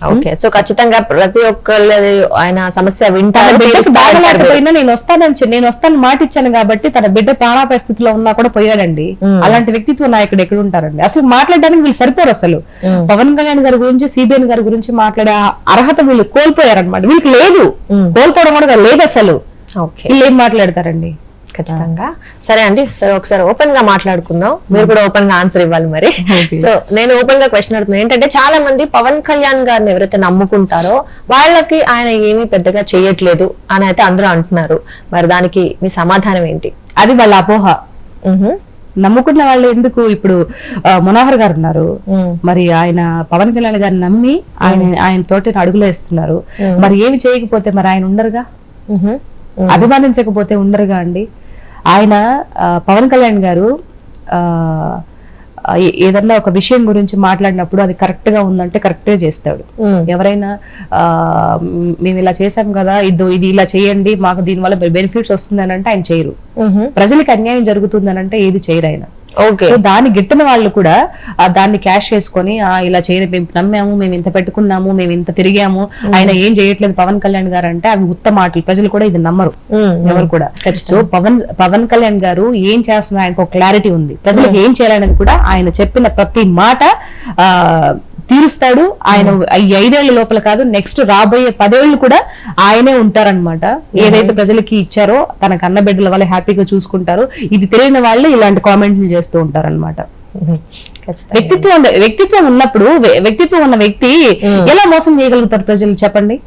Okay, so ఖచ్చితంగా ప్రతి ఒక్కళ్ళది ఆయన సమస్య వింటారు. నేను వస్తాను మాట ఇచ్చాను కాబట్టి తన బిడ్డ ప్రాణాపాయ స్థితిలో ఉన్నా కూడా పోయాడండి. అలాంటి వ్యక్తిత్వ నాయకుడు ఎక్కడ ఉంటారండి? అసలు మాట్లాడడానికి వీళ్ళు సరిపోరు. అసలు పవన్ కళ్యాణ్ గారి గురించి, సిబిఎన్ గారి గురించి మాట్లాడే అర్హత వీళ్ళు కోల్పోయారనమాట. వీళ్ళకి లేదు, కోల్పోవడం కూడా లేదు అసలు. వీళ్ళు ఏం మాట్లాడతారండి? ఖచ్చితంగా. సరే అండి, సరే ఒకసారి ఓపెన్ గా మాట్లాడుకుందాం. మీరు కూడా ఓపెన్ గా ఆన్సర్ ఇవ్వాలి మరి. సో నేను ఓపెన్ గా క్వశ్చన్ అడుగుతున్నాను. ఏంటంటే చాలా మంది పవన్ కళ్యాణ్ గారిని ఎవరైతే నమ్ముకుంటారో వాళ్ళకి ఆయన ఏమీ పెద్దగా చేయట్లేదు అని అయితే అందరూ అంటున్నారు. మరి దానికి మీ సమాధానం ఏంటి? అది వాళ్ళ అపోహ. నమ్ముకున్న వాళ్ళు ఎందుకు? ఇప్పుడు మనోహర్ గారు ఉన్నారు, మరి ఆయన పవన్ కళ్యాణ్ గారిని నమ్మి ఆయన తోటి అడుగులు వేస్తున్నారు. మరి ఏమి చేయకపోతే మరి ఆయన ఉండరుగా, అభిమానించకపోతే ఉండరుగా అండి. ఆయన పవన్ కళ్యాణ్ గారు ఏదన్నా ఒక విషయం గురించి మాట్లాడినప్పుడు అది కరెక్ట్ గా ఉందంటే కరెక్ట్ గా చేస్తాడు. ఎవరైనా మేము ఇలా చేసాం కదా, ఇది ఇలా చేయండి, మాకు దీనివల్ల బెనిఫిట్స్ వస్తుంది అని అంటే ఆయన చేయరు. ప్రజలకు అన్యాయం జరుగుతుంది అని అంటే ఏది చేయరు ఆయన. సో దాన్ని గిట్టిన వాళ్ళు కూడా దాన్ని క్యాష్ చేసుకొని ఇలా చేయని, మేము నమ్మాము, మేము ఇంత పెట్టుకున్నాము, మేము ఇంత తిరిగాము, ఆయన ఏం చేయట్లేదు పవన్ కళ్యాణ్ గారు అంటే అవి ఉత్త మాటలు. ప్రజలు కూడా ఇది నమ్మరు ఎవరు కూడా. సో పవన్ కళ్యాణ్ గారు ఏం చేస్తున్నారు, ఆయనకు ఒక క్లారిటీ ఉంది. ప్రజలకు ఏం చేయాలనేది కూడా ఆయన చెప్పిన ప్రతి మాట తీరుస్తాడు. ఆయన ఈ 5 ఏళ్ల లోపల కాదు, నెక్స్ట్ రాబోయే 10 ఏళ్లు కూడా ఆయనే ఉంటారనమాట. ఏదైతే ప్రజలకి ఇచ్చారో తన కన్న బిడ్డల వల్ల హ్యాపీగా చూసుకుంటారు. ఇది తెలియని వాళ్ళు ఇలాంటి కామెంట్లు చేస్తూ ఉంటారనమాట. వ్యక్తిత్వం ఉన్నప్పుడు వ్యక్తిత్వం ఉన్న వ్యక్తి ఎలా మోసం చేయగలుగుతారు ప్రజలు చెప్పండి?